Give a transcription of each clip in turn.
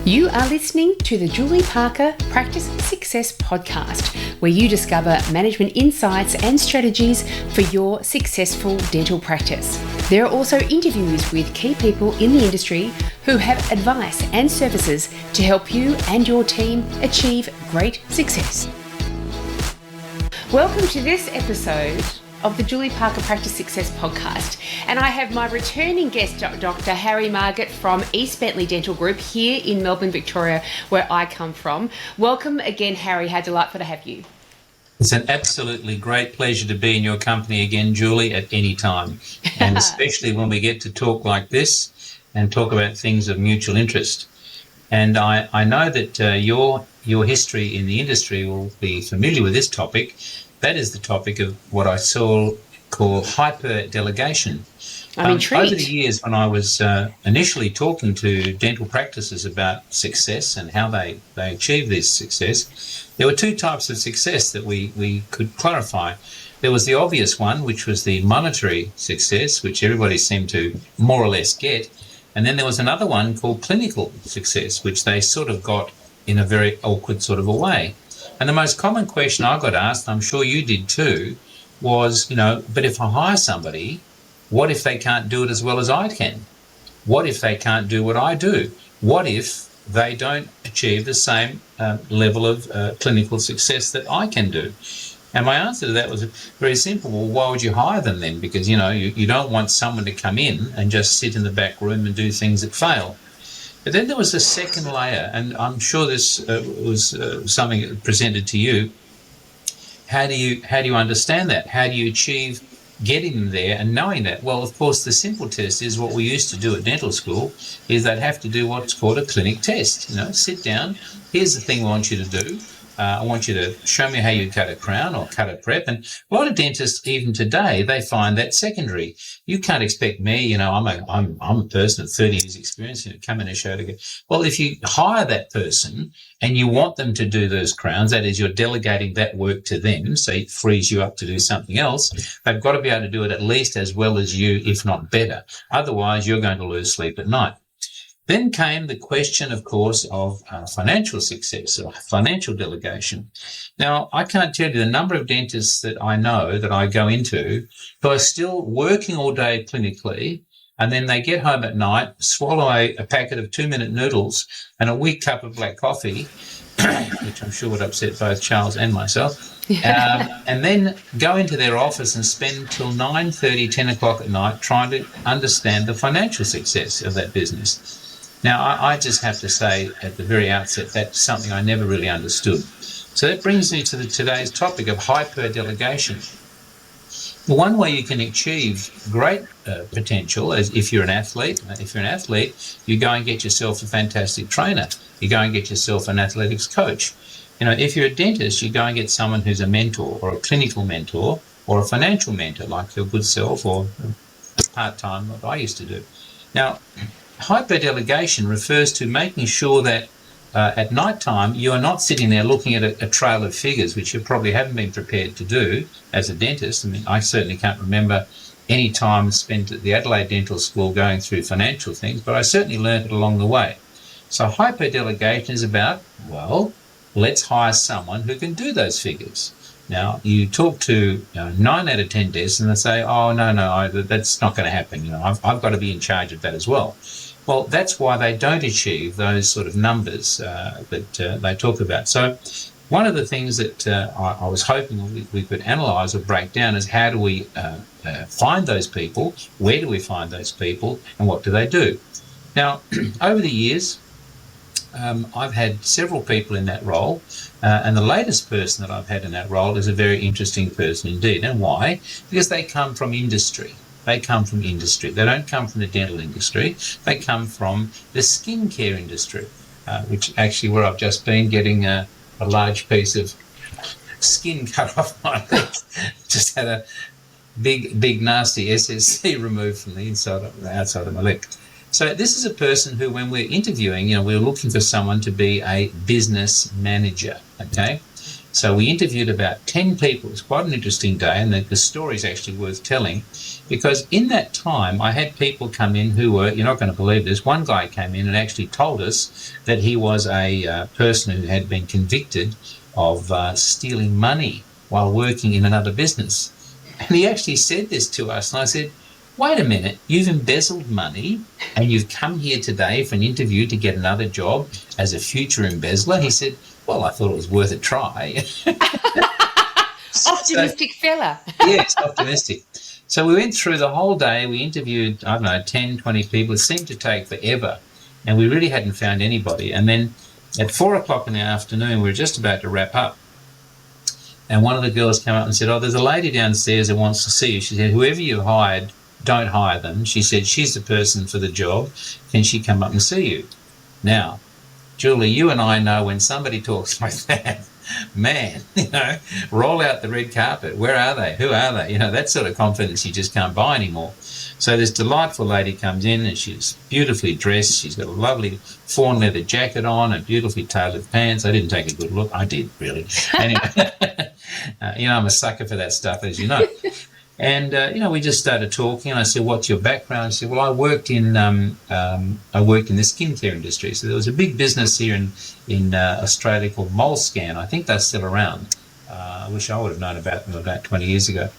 You are listening to the Julie Parker Practice Success Podcast, where you discover management insights and strategies for your successful dental practice. There are also interviews with key people in the industry who have advice and services to help you and your team achieve great success. Welcome to this episode of the Julie Parker Practice Success Podcast. And I have my returning guest, Dr Harry Marget from East Bentleigh Dental Group here in Melbourne, Victoria, where I come from. Welcome again, Harry. How delightful to have you. It's an absolutely great pleasure to be in your company again, Julie, at any time. And especially when we get to talk like this and talk about things of mutual interest. And I know that your history in the industry will be familiar with this topic. That is the topic of what I call hyperdelegation. I'm intrigued. Over the years, when I was initially talking to dental practices about success and how they achieve this success, there were two types of success that we could clarify. There was the obvious one, which was the monetary success, which everybody seemed to more or less get. And then there was another one called clinical success, which they sort of got in a very awkward sort of a way. And the most common question I got asked, I'm sure you did too, was, but if I hire somebody, what if they can't do it as well as I can? What if they can't do what I do? What if they don't achieve the same level of clinical success that I can do? And my answer to that was very simple. Well, why would you hire them then? Because, you don't want someone to come in and just sit in the back room and do things that fail. But then there was a second layer, and I'm sure this was something presented to you. How do you understand that? How do you achieve getting them there and knowing that? Well, of course, the simple test is what we used to do at dental school, is they'd have to do what's called a clinic test. Sit down. Here's the thing I want you to do. I want you to show me how you cut a crown or cut a prep. And a lot of dentists, even today, they find that secondary. You can't expect me, I'm a person of 30 years experience, come in and show to go. Well, if you hire that person and you want them to do those crowns, that is, you're delegating that work to them, so it frees you up to do something else. They've got to be able to do it at least as well as you, if not better. Otherwise, you're going to lose sleep at night. Then came the question, of course, of financial success or financial delegation. Now, I can't tell you the number of dentists that I know that I go into who are still working all day clinically, and then they get home at night, swallow a packet of 2-minute noodles and a weak cup of black coffee, which I'm sure would upset both Charles and myself, and then go into their office and spend till 9:30, 10 o'clock at night trying to understand the financial success of that business. Now, I just have to say at the very outset, that's something I never really understood. So that brings me to today's topic of hyperdelegation. The one way you can achieve great potential is if you're an athlete. If you're an athlete, you go and get yourself a fantastic trainer. You go and get yourself an athletics coach. If you're a dentist, you go and get someone who's a mentor or a clinical mentor or a financial mentor, like your good self or part-time, like I used to do. Now, hyperdelegation refers to making sure that at night time you are not sitting there looking at a trail of figures, which you probably haven't been prepared to do as a dentist. I mean, I certainly can't remember any time spent at the Adelaide Dental School going through financial things, but I certainly learned it along the way. So hyperdelegation is about, let's hire someone who can do those figures. Now, you talk to 9 out of 10 dentists and they say, no, that's not going to happen. I've got to be in charge of that as well. Well, that's why they don't achieve those sort of numbers that they talk about. So one of the things that I was hoping we could analyse or break down is how do we find those people, where do we find those people, and what do they do? Now, over the years, I've had several people in that role, and the latest person that I've had in that role is a very interesting person indeed. And why? Because they come from industry. They come from industry. They don't come from the dental industry. They come from the skincare industry, which actually where I've just been getting a large piece of skin cut off my leg. Just had a big nasty SSC removed from the outside of my leg. So this is a person who, when we're interviewing, we're looking for someone to be a business manager, okay? So we interviewed about 10 people. It was quite an interesting day, and the story is actually worth telling Because in that time, I had people come in who were, you're not going to believe this, one guy came in and actually told us that he was a person who had been convicted of stealing money while working in another business. And he actually said this to us, and I said, wait a minute, you've embezzled money and you've come here today for an interview to get another job as a future embezzler? He said, well, I thought it was worth a try. Optimistic fella. Yes, optimistic. So we went through the whole day. We interviewed, 10, 20 people. It seemed to take forever, and we really hadn't found anybody. And then at 4 o'clock in the afternoon, we were just about to wrap up, and one of the girls came up and said, there's a lady downstairs who wants to see you. She said, whoever you hired, don't hire them. She said, she's the person for the job. Can she come up and see you? Now, Julie, you and I know when somebody talks like that, man, roll out the red carpet. Where are they? Who are they? That sort of confidence you just can't buy anymore. So this delightful lady comes in and she's beautifully dressed. She's got a lovely fawn leather jacket on and beautifully tailored pants. I didn't take a good look. I did, really. Anyway, I'm a sucker for that stuff, as you know. And, we just started talking, and I said, what's your background? She said, well, I worked in the skincare industry. So there was a big business here in Australia called Molescan. I think they're still around. I wish I would have known about them about 20 years ago.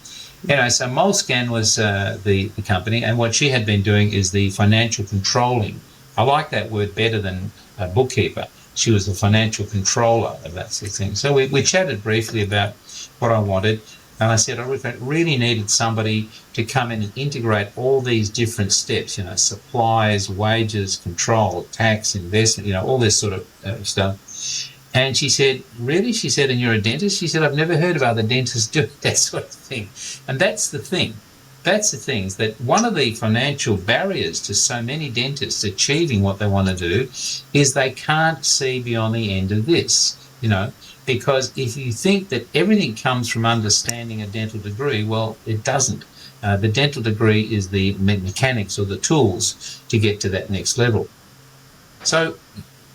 So Molescan was the company, and what she had been doing is the financial controlling. I like that word better than a bookkeeper. She was the financial controller of that sort of thing. So we chatted briefly about what I wanted. And I said, I really needed somebody to come in and integrate all these different steps, supplies, wages, control, tax, investment, all this sort of stuff. And she said, really? She said, and you're a dentist? She said, I've never heard of other dentists doing that sort of thing. And that's the thing. That's the thing, is that one of the financial barriers to so many dentists achieving what they want to do is they can't see beyond the end of this, Because if you think that everything comes from understanding a dental degree, well, it doesn't. The dental degree is the mechanics or the tools to get to that next level. So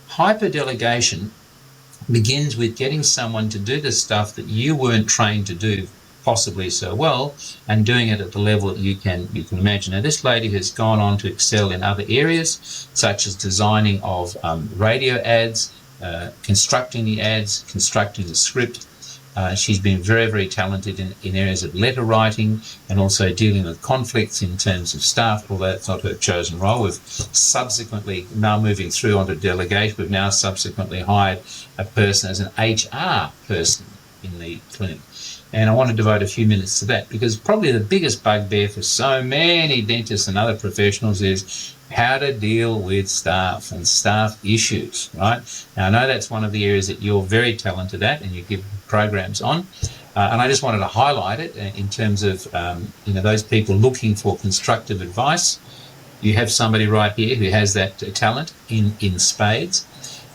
hyperdelegation begins with getting someone to do the stuff that you weren't trained to do possibly so well, and doing it at the level that you can imagine. Now, this lady has gone on to excel in other areas, such as designing of radio ads, constructing the ads, constructing the script. She's been very, very talented in areas of letter writing and also dealing with conflicts in terms of staff, although it's not her chosen role. We've subsequently, now moving through onto delegate, we've now subsequently hired a person as an HR person in the clinic. And I want to devote a few minutes to that, because probably the biggest bugbear for so many dentists and other professionals is how to deal with staff and staff issues, right? Now, I know that's one of the areas that you're very talented at and you give programs on. And I just wanted to highlight it in terms of, those people looking for constructive advice. You have somebody right here who has that talent in spades.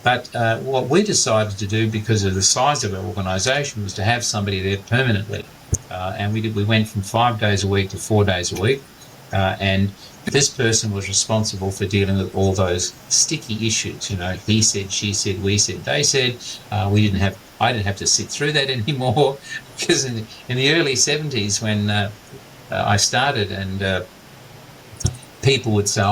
But what we decided to do, because of the size of our organisation, was to have somebody there permanently. And we went from 5 days a week to 4 days a week. And this person was responsible for dealing with all those sticky issues. He said, she said, we said, they said. I didn't have to sit through that anymore, because in the early 70s when I started, and people would say,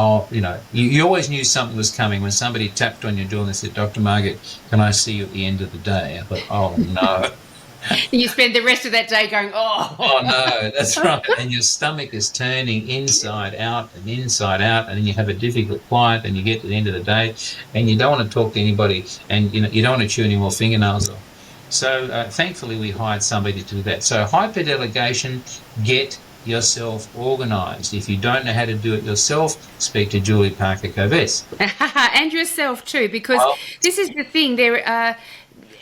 you always knew something was coming when somebody tapped on your door and they said, Dr. Marget, can I see you at the end of the day? I thought, oh, no. You spend the rest of that day going, oh. Oh, no, that's right. And your stomach is turning inside out, and then you have a difficult client, and you get to the end of the day, and you don't want to talk to anybody, and you don't want to chew any more fingernails off. So thankfully we hired somebody to do that. So hyperdelegation, get yourself organised. If you don't know how to do it yourself, speak to Julie Parker-Coves. And yourself too, because this is the thing.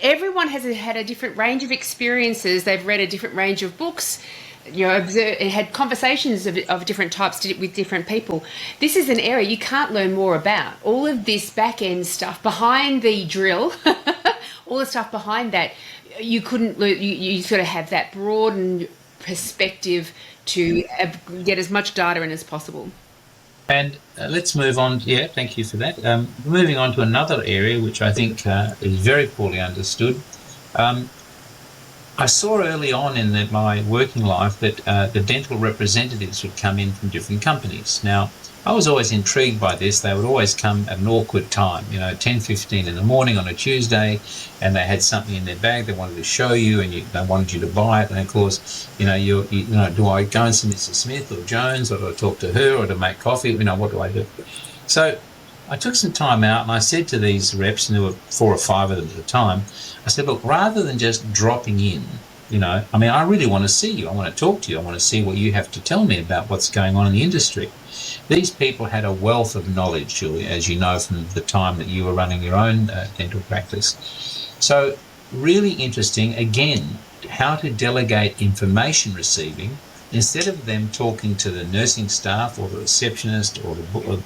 Everyone has had a different range of experiences. They've read a different range of books, had conversations of different types with different people. This is an area you can't learn more about. All of this back-end stuff behind the drill, all the stuff behind that, you couldn't learn. You sort of have that broadened perspective to get as much data in as possible. And let's move on. Yeah, thank you for that. Moving on to another area which I think is very poorly understood. I saw early on in my working life that the dental representatives would come in from different companies. Now, I was always intrigued by this. They would always come at an awkward time, 10:15 in the morning on a Tuesday, and they had something in their bag they wanted to show you, and they wanted you to buy it. And of course, do I go and see Mr. Smith or Jones, or do I talk to her, or to make coffee? What do I do? So I took some time out, and I said to these reps, and there were 4 or 5 of them at the time, I said, look, rather than just dropping in, I really want to see you. I want to talk to you. I want to see what you have to tell me about what's going on in the industry. These people had a wealth of knowledge, Julie, as you know from the time that you were running your own dental practice. So really interesting, again, how to delegate information receiving instead of them talking to the nursing staff or the receptionist or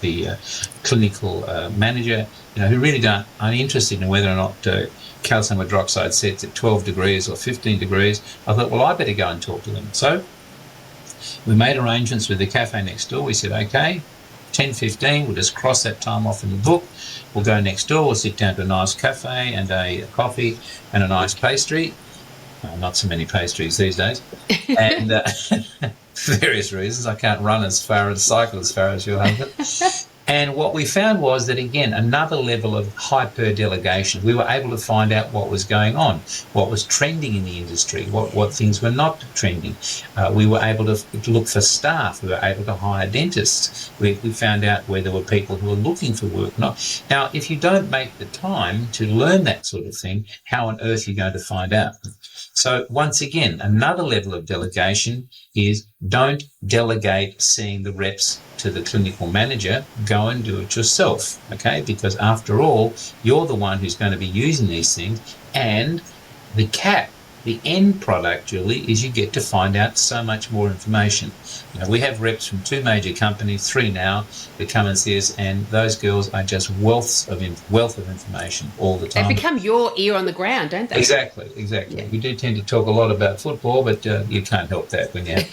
the clinical manager, who really aren't interested in whether or not calcium hydroxide sets at 12 degrees or 15 degrees. I thought, well, I better go and talk to them. So we made arrangements with the cafe next door. We said, okay, 10:15, we'll just cross that time off in the book. We'll go next door, we'll sit down to a nice cafe and a coffee and a nice pastry. Not so many pastries these days. And for various reasons, I can't run as far and cycle as far as your husband. And what we found was that, again, another level of hyper-delegation. We were able to find out what was going on, what was trending in the industry, what things were not trending. We were able to look for staff. We were able to hire dentists. We found out where there were people who were looking for work. Now, if you don't make the time to learn that sort of thing, how on earth are you going to find out? So once again, another level of delegation is don't delegate seeing the reps to the clinical manager. Go and do it yourself, okay? Because after all, you're the one who's going to be using these things. And the end product, Julie, is you get to find out so much more information. We have reps from 2 major companies, 3 now, that come and see us, and those girls are just wealth of information all the time. They become your ear on the ground, don't they? Exactly. Yeah. We do tend to talk a lot about football, but you can't help that when you have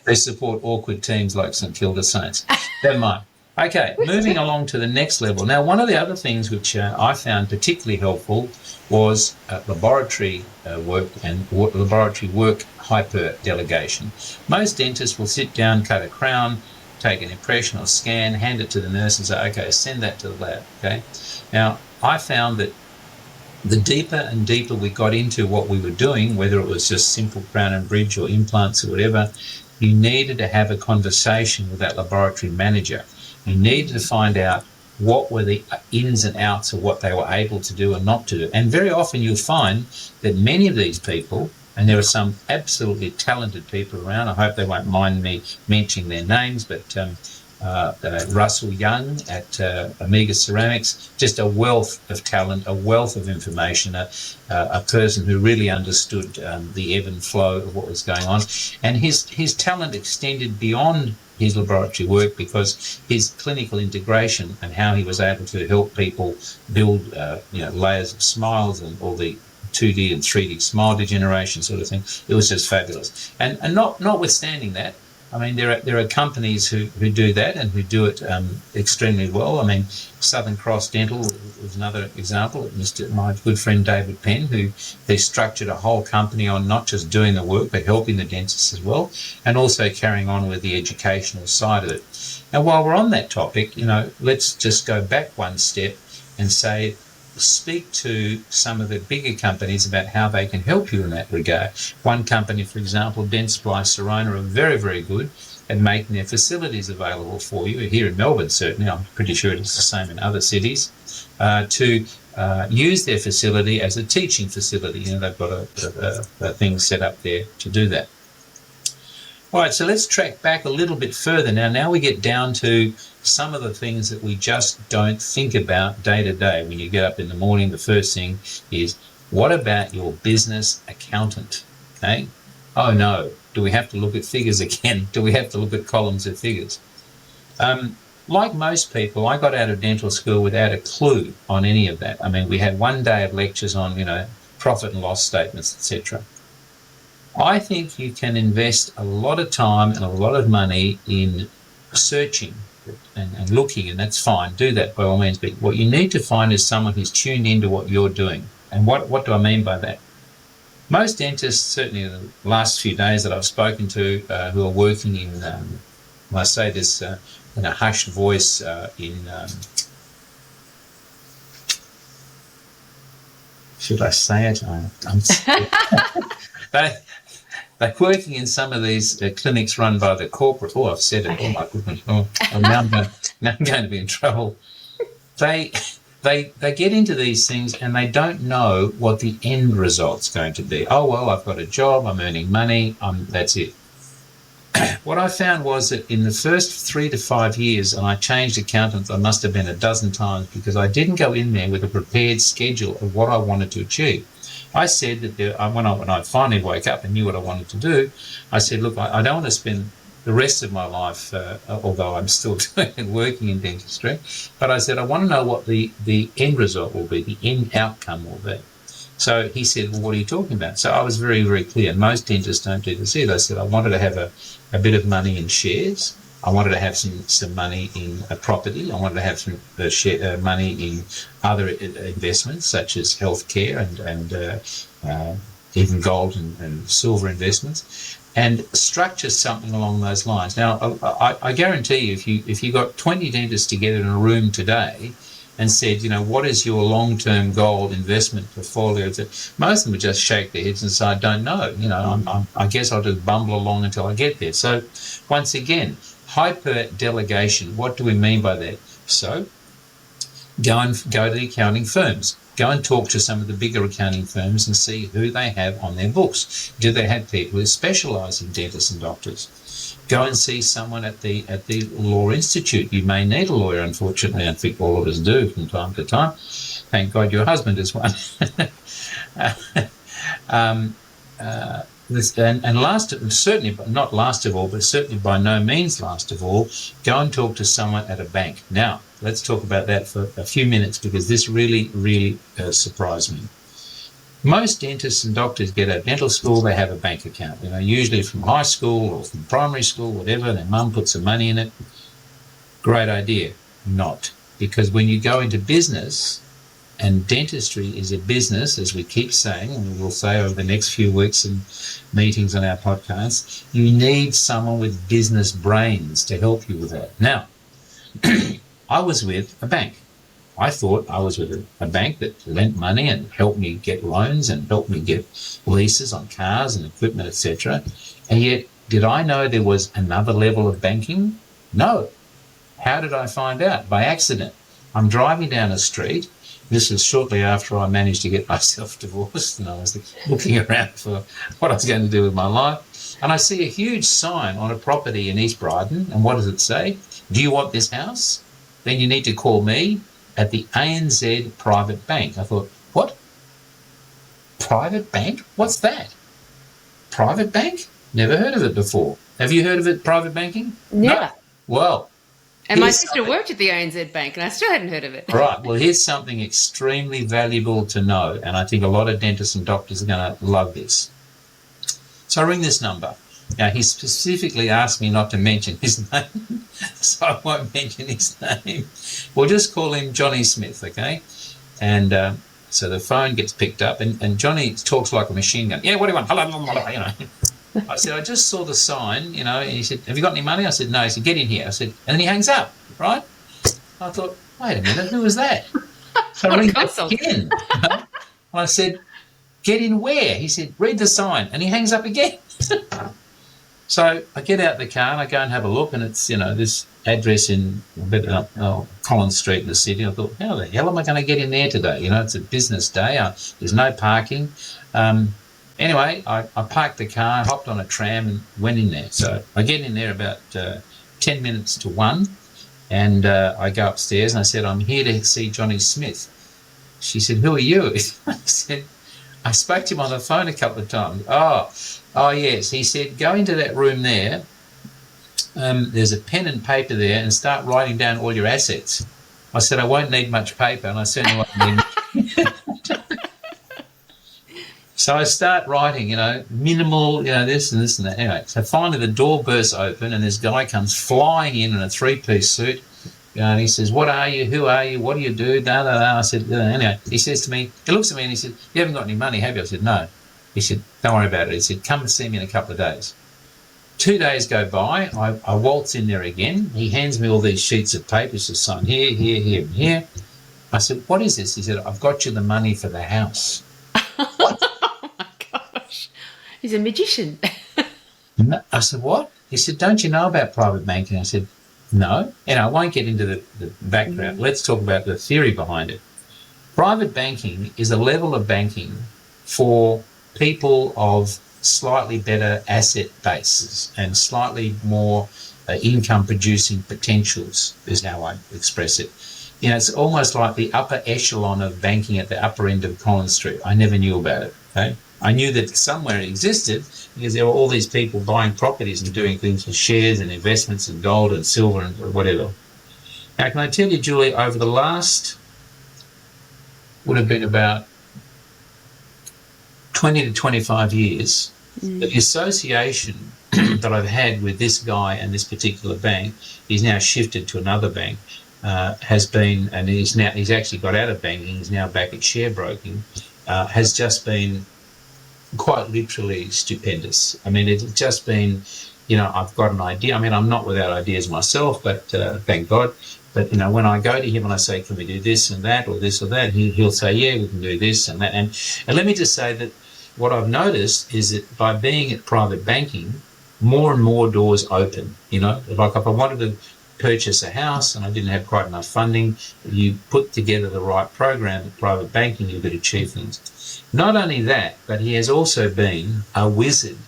they support awkward teams like St Kilda Saints. Never mind. Okay, moving along to the next level. Now, one of the other things which I found particularly helpful was laboratory work and laboratory work hyper-delegation. Most dentists will sit down, cut a crown, take an impression or scan, hand it to the nurse and say, okay, send that to the lab, okay? Now, I found that the deeper and deeper we got into what we were doing, whether it was just simple crown and bridge or implants or whatever, you needed to have a conversation with that laboratory manager. You needed to find out what were the ins and outs of what they were able to do and not to do. And very often you'll find that many of these people, and there are some absolutely talented people around, I hope they won't mind me mentioning their names, but Russell Young at Omega Ceramics, just a wealth of talent, a wealth of information, a person who really understood the ebb and flow of what was going on. And his talent extended beyond his laboratory work because his clinical integration and how he was able to help people build layers of smiles and all the 2D and 3D smile degeneration sort of thing, it was just fabulous. And notwithstanding that, I mean, there are companies who do that and who do it extremely well. I mean, Southern Cross Dental was another example. My good friend David Penn, they structured a whole company on not just doing the work, but helping the dentists as well, and also carrying on with the educational side of it. Now, while we're on that topic, let's just go back one step and speak to some of the bigger companies about how they can help you in that regard. One company, for example, Dentsply Sirona, are very, very good at making their facilities available for you. Here in Melbourne, certainly, I'm pretty sure it's the same in other cities, to use their facility as a teaching facility. They've got a thing set up there to do that. All right, so let's track back a little bit further. Now we get down to some of the things that we just don't think about day to day. When you get up in the morning, the first thing is, what about your business accountant? Okay? Oh no, do we have to look at figures again? Do we have to look at columns of figures? Like most people, I got out of dental school without a clue on any of that. I mean, we had one day of lectures on, profit and loss statements, etc. I think you can invest a lot of time and a lot of money in searching and looking, and that's fine. Do that by all means. But what you need to find is someone who's tuned into what you're doing. And what do I mean by that? Most dentists, certainly in the last few days that I've spoken to, who are working in, I say this in a hushed voice, should I say it? They're working in some of these clinics run by the corporate. Oh, I've said it. Okay. Oh my goodness! Now I'm going to be in trouble. They get into these things and they don't know what the end result's going to be. Oh, well, I've got a job, I'm earning money, that's it. What I found was that in the first 3 to 5 years, and I changed accountants, I must have been a dozen times, because I didn't go in there with a prepared schedule of what I wanted to achieve. I said that when I finally woke up and knew what I wanted to do, I said, look, I don't want to spend the rest of my life, although I'm still working in dentistry, but I said, I want to know what the end result will be, the end outcome will be. So he said, well, what are you talking about? So I was very, very clear. Most dentists don't do this either. I said, I wanted to have a bit of money in shares. I wanted to have some money in a property. I wanted to have some money in other investments, such as healthcare and even gold and silver investments, and structure something along those lines. Now, I guarantee you, if you got 20 dentists together in a room today and said, what is your long-term goal investment portfolio? Most of them would just shake their heads and say, I don't know. I guess I'll just bumble along until I get there. So once again, hyper-delegation, what do we mean by that? So go to the accounting firms. Go and talk to some of the bigger accounting firms and see who they have on their books. Do they have people who specialise in dentists and doctors? Go and see someone at the Law Institute. You may need a lawyer, unfortunately. I think all of us do from time to time. Thank God your husband is one. And last, certainly, but not last of all, but certainly by no means last of all, go and talk to someone at a bank. Now, let's talk about that for a few minutes, because this really, really surprised me. Most dentists and doctors get out of dental school, they have a bank account, usually from high school or from primary school, whatever. Their mum puts some money in it. Great idea. Not. Because when you go into business, and dentistry is a business, as we keep saying, and we will say over the next few weeks in meetings on our podcast, you need someone with business brains to help you with that. Now, I was with a bank. I thought I was with a bank that lent money and helped me get loans and helped me get leases on cars and equipment, etc. And yet, did I know there was another level of banking? No. How did I find out? By accident. I'm driving down a street. This is shortly after I managed to get myself divorced, and I was looking around for what I was going to do with my life. And I see a huge sign on a property in East Bryden. And what does it say? Do you want this house? Then you need to call me at the ANZ Private Bank. I thought, what? Private bank? What's that? Private bank? Never heard of it before. Have you heard of it, private banking? Never. No. Well. And my sister worked at the ANZ Bank, and I still hadn't heard of it. Right. Well, here's something extremely valuable to know, and I think a lot of dentists and doctors are going to love this. So I ring this number. Now, he specifically asked me not to mention his name, so I won't mention his name. We'll just call him Johnny Smith, okay? And so the phone gets picked up, and Johnny talks like a machine gun. Yeah, what do you want? Hello. I said, I just saw the sign, and he said, have you got any money? I said, no. He said, get in here. I said, and then he hangs up, right? I thought, wait a minute, who was that? So I ring again. And I said, get in where? He said, read the sign. And he hangs up again. So I get out the car and I go and have a look, and it's, this address in Collins Street in the city. I thought, how the hell am I going to get in there today? It's a business day. There's no parking. Anyway, I parked the car, hopped on a tram and went in there. So I get in there about 10 minutes to 1, and I go upstairs and I said, I'm here to see Johnny Smith. She said, who are you? I said, I spoke to him on the phone a couple of times. Oh, yes. He said, go into that room there. There's a pen and paper there, and start writing down all your assets. I said, I won't need much paper, and I certainly won't need So I start writing, minimal, this and this and that. Anyway, so finally the door bursts open and this guy comes flying in a 3-piece suit. And he says, what are you? Who are you? What do you do? Da, da, da. I said, anyway, he says to me, he looks at me and he said, you haven't got any money, have you? I said, no. He said, don't worry about it. He said, come and see me in a couple of days. 2 days go by. I waltz in there again. He hands me all these sheets of paper. He says, sign here, here, here, and here. I said, what is this? He said, I've got you the money for the house. What? Oh my gosh. He's a magician. I said, what? He said, don't you know about private banking? I said, no. And I won't get into the background. Let's talk about the theory behind it. Private banking is a level of banking for people of slightly better asset bases and slightly more income producing potentials is how I express it. You know, it's almost like the upper echelon of banking at the upper end of Collins Street. I never knew about it. Okay, I knew that somewhere it existed because there were all these people buying properties and doing things with shares and investments and gold and silver and whatever. Now, can I tell you, Julie, over the last, would have been about 20 to 25 years, the association that I've had with this guy and this particular bank, he's now shifted to another bank, has been, and he's actually got out of banking, he's now back at share broking, has just been quite literally stupendous. I mean, it's just been, you know, I've got an idea. I mean, I'm not without ideas myself, but thank God. But, you know, when I go to him and I say, can we do this and that or this or that, he'll say, yeah, we can do this and that. And let me just say that what I've noticed is that by being at private banking, more and more doors open. You know, like if I wanted to purchase a house and I didn't have quite enough funding, you put together the right program at private banking, you could achieve things. Not only that, but he has also been a wizard,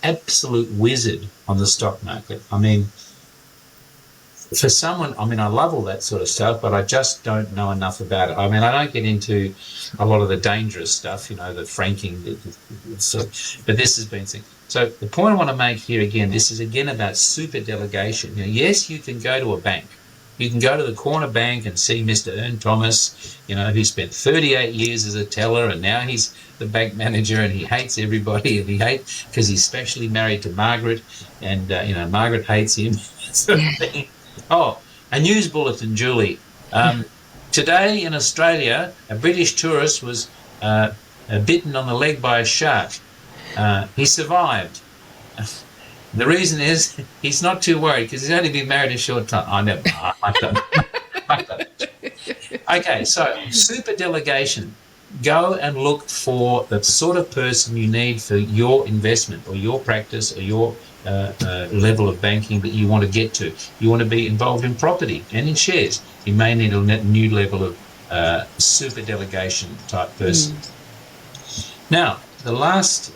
absolute wizard on the stock market. I mean, for someone, I mean, I love all that sort of stuff, but I just don't know enough about it. I mean, I don't get into a lot of the dangerous stuff, you know, the franking, but this has been things. So the point I want to make here again, this is again about super delegation. You know, yes, you can go to a bank. You can go to the corner bank and see Mr. Ern Thomas, you know, who spent 38 years as a teller and now he's the bank manager and he hates everybody and he hates because he's specially married to Margaret and, you know, Margaret hates him. Sort of thing. Oh, a news bulletin, Julie. Today in Australia, a British tourist was bitten on the leg by a shark. He survived. The reason is he's not too worried because he's only been married a short time. I never. Okay, so super delegation. Go and look for the sort of person you need for your investment or your practice or your level of banking that you want to get to. You want to be involved in property and in shares. You may need a new level of super delegation type person. Now, the last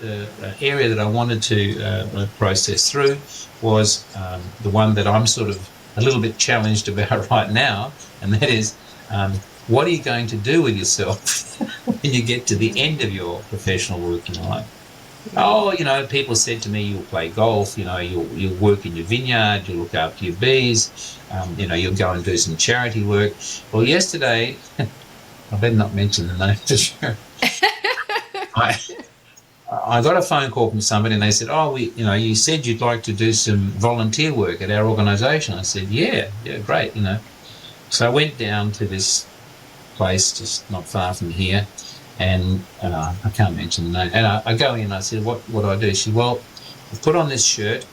area that I wanted to process through was the one that I'm sort of a little bit challenged about right now, and that is what are you going to do with yourself when you get to the end of your professional working life? Oh, you know, people said to me, you'll play golf, you know, you'll work in your vineyard, you'll look after your bees, you know, you'll go and do some charity work. Well, yesterday, I better not mention the name for sure. I got a phone call from somebody and they said, oh, you know, you said you'd like to do some volunteer work at our organisation. I said, yeah, great, you know. So I went down to this place just not far from here and I can't mention the name. And I go in and I said, what do I do? She said, well, put on this shirt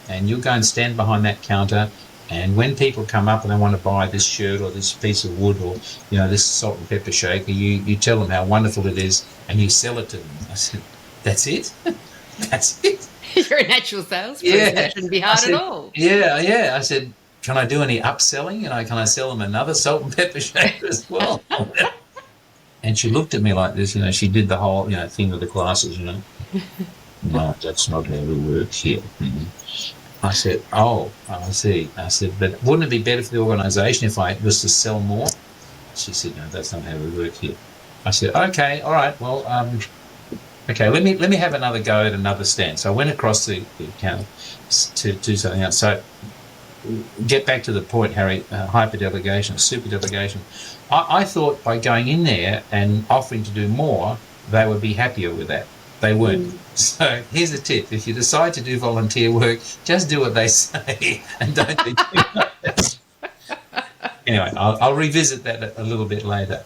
and you'll go and stand behind that counter and when people come up and they want to buy this shirt or this piece of wood or, you know, this salt and pepper shaker, you tell them how wonderful it is and you sell it to them. I said, that's it? That's it? You're a natural salesperson. Yeah. That shouldn't be hard at all. Yeah. I said, can I do any upselling? You know, can I sell them another salt and pepper shaker as well? And she looked at me like this, you know, she did the whole, you know, thing with the glasses, you know. No, that's not how it works here. I said, oh, I see. I said, but wouldn't it be better for the organisation if I was to sell more? She said, no, that's not how we work here. I said, okay, all right, well, okay, let me have another go at another stand. So I went across the counter to do something else. So get back to the point, Harry, hyperdelegation, super delegation. I thought by going in there and offering to do more, they would be happier with that. They weren't. So here's a tip. If you decide to do volunteer work, just do what they say and don't do too much. Anyway, I'll revisit that a little bit later.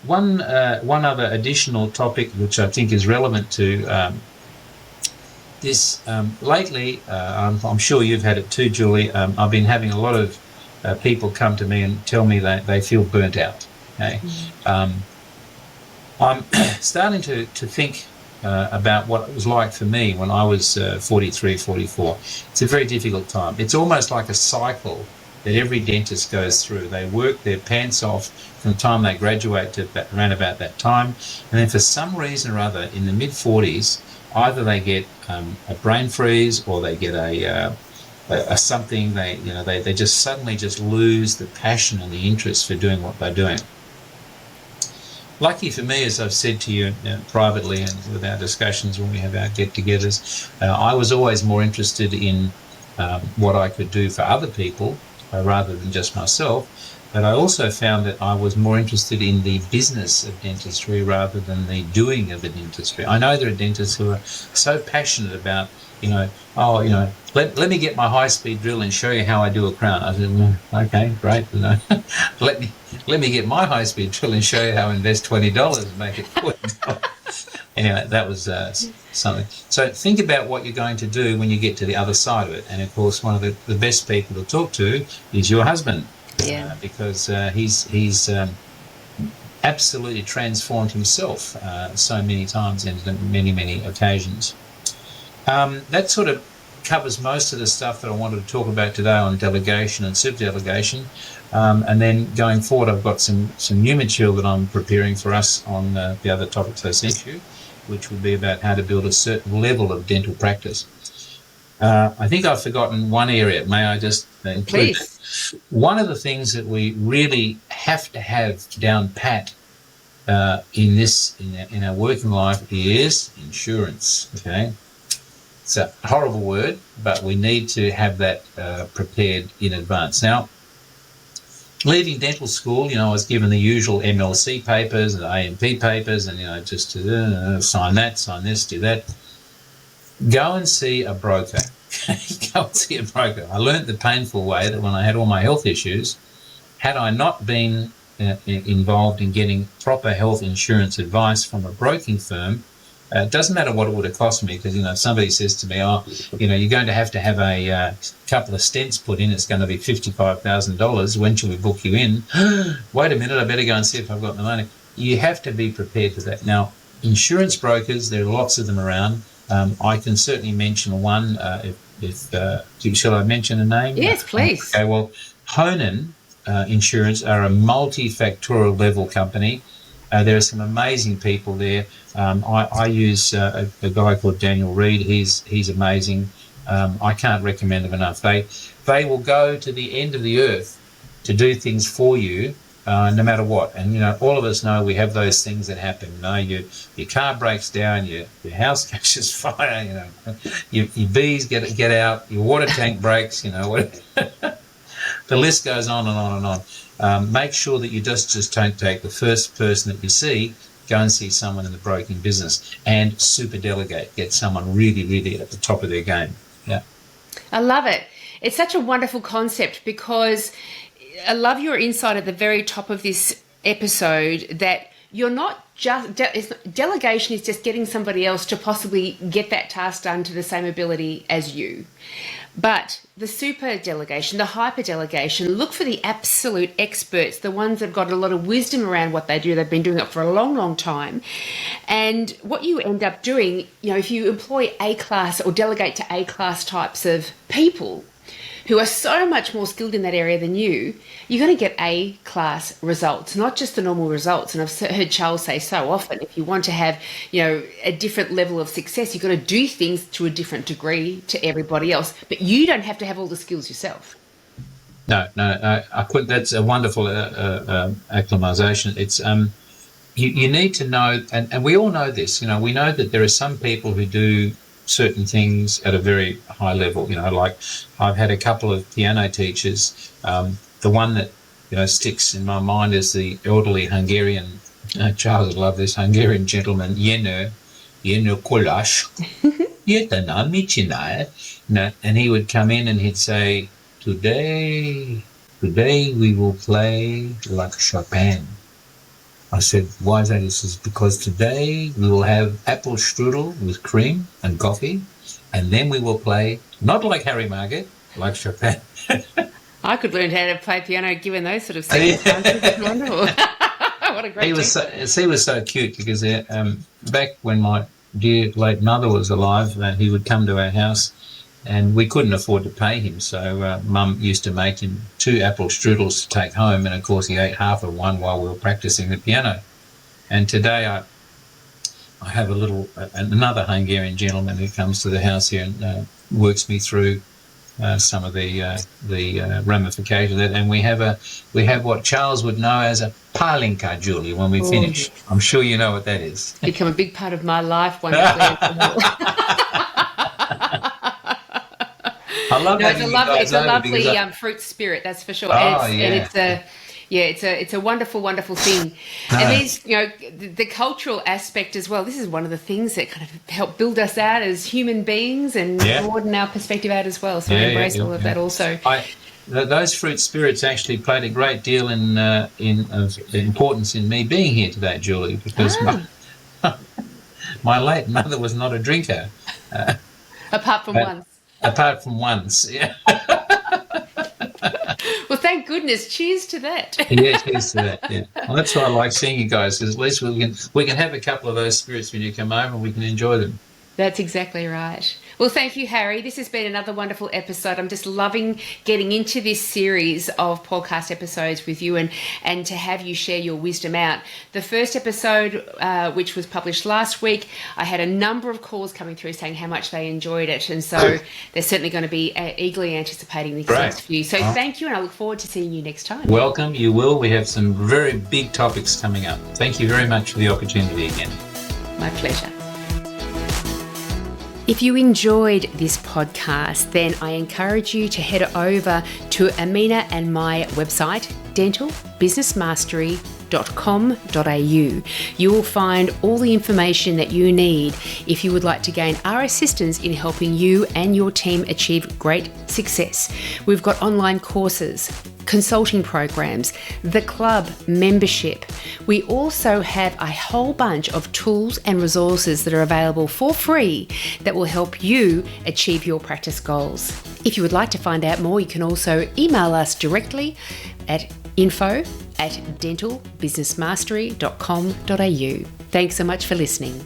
One other additional topic which I think is relevant to this lately, I'm sure you've had it too, Julie. I've been having a lot of people come to me and tell me that they feel burnt out. Okay, I'm starting to think about what it was like for me when I was 43, 44. It's a very difficult time. It's almost like a cycle that every dentist goes through. They work their pants off from the time they graduate to around about that time, and then for some reason or other in the mid-40s, either they get a brain freeze or they get a something. They just suddenly just lose the passion and the interest for doing what they're doing. Lucky for me, as I've said to you privately and with our discussions when we have our get-togethers, I was always more interested in what I could do for other people rather than just myself. But I also found that I was more interested in the business of dentistry rather than the doing of the dentistry. I know there are dentists who are so passionate about, let me get my high-speed drill and show you how I do a crown. I said, okay, great. Let me get my high-speed drill and show you how I invest $20 and make it $40. Anyway, that was something. So think about what you're going to do when you get to the other side of it. And of course, one of the best people to talk to is your husband. Yeah. Because he's absolutely transformed himself so many times and on many, many occasions. That sort of covers most of the stuff that I wanted to talk about today on delegation and superdelegation. And then going forward, I've got some new material that I'm preparing for us on the other topics I sent you, which would be about how to build a certain level of dental practice. I think I've forgotten one area. May I just include? Please. One of the things that we really have to have down pat in our working life is insurance. Okay, it's a horrible word, but we need to have that prepared in advance. Now, leaving dental school, I was given the usual MLC papers and AMP papers, and just to sign that, sign this, do that. Go and see a broker. Go and see a broker. I learnt the painful way that when I had all my health issues, had I not been involved in getting proper health insurance advice from a broking firm, it doesn't matter what it would have cost me, because if somebody says to me, you're going to have a couple of stents put in, it's going to be $55,000, when shall we book you in? Wait a minute, I better go and see if I've got the money. You have to be prepared for that. Now, insurance brokers, there are lots of them around. I can certainly mention one. Shall I mention a name? Yes, please. Okay, well, Honan Insurance are a multifactorial level company. There are some amazing people there. I use a guy called Daniel Reed. He's amazing. I can't recommend them enough. They will go to the end of the earth to do things for you, no matter what. And all of us know we have those things that happen. Your car breaks down, your house catches fire. Your bees get out, your water tank breaks. The list goes on and on and on. Make sure that you just don't take the first person that you see. Go and see someone in the broking business and super delegate. Get someone really, really at the top of their game. Yeah. I love it. It's such a wonderful concept, because I love your insight at the very top of this episode that you're not just delegation is just getting somebody else to possibly get that task done to the same ability as you. But the super delegation, the hyper delegation, look for the absolute experts, the ones that have got a lot of wisdom around what they do. They've been doing it for a long, long time. And what you end up doing, if you employ A-class or delegate to A-class types of people who are so much more skilled in that area than you, you're going to get A-class results, not just the normal results. And I've heard Charles say so often, if you want to have, a different level of success, you've got to do things to a different degree to everybody else. But you don't have to have all the skills yourself. No, I couldn't. That's a wonderful acclimatization. It's you need to know, and we all know this. We know that there are some people who do certain things at a very high level. Like I've had a couple of piano teachers. The one that sticks in my mind is the elderly Hungarian. Charles would love this Hungarian gentleman. Jenő Kolász. And he would come in and he'd say, Today we will play like Chopin. I said, why is that? He says, because today we will have apple strudel with cream and coffee, and then we will play, not like Harry Marget, like Chopin. I could learn how to play piano given those sort of circumstances. It's wonderful. What a great He was so cute because back when my dear late mother was alive, he would come to our house and we couldn't afford to pay him. So Mum used to make him 2 apple strudels to take home. And, of course, he ate half of one while we were practicing the piano. And today I have another Hungarian gentleman who comes to the house here and works me through some of the ramifications of that, and we have what Charles would know as a palinka, Julie, when we finish. Yes. I'm sure you know what that is. Become a big part of my life once. I love it's a lovely fruit spirit, that's for sure. And it's a wonderful, wonderful thing. No. And there's, the cultural aspect as well. This is one of the things that kind of help build us out as human beings and broaden our perspective out as well. So I embrace all of that also. Those fruit spirits actually played a great deal in importance in me being here today, Julie, because my late mother was not a drinker. Apart from once, yeah. Well, thank goodness. Cheers to that. Yeah, cheers to that. Yeah. Well, that's why I like seeing you guys, because at least we can have a couple of those spirits when you come over and we can enjoy them. That's exactly right. Well, thank you, Harry. This has been another wonderful episode. I'm just loving getting into this series of podcast episodes with you and to have you share your wisdom out. The first episode, which was published last week, I had a number of calls coming through saying how much they enjoyed it. And so they're certainly going to be eagerly anticipating this next few. So thank you, and I look forward to seeing you next time. Welcome. You will. We have some very big topics coming up. Thank you very much for the opportunity again. My pleasure. If you enjoyed this podcast, then I encourage you to head over to Amina and my website, dentalbusinessmastery.com.au. You will find all the information that you need if you would like to gain our assistance in helping you and your team achieve great success. We've got online courses, consulting programs, the club membership. We also have a whole bunch of tools and resources that are available for free that will help you achieve your practice goals. If you would like to find out more, you can also email us directly at info@dentalbusinessmastery.com.au. Thanks so much for listening.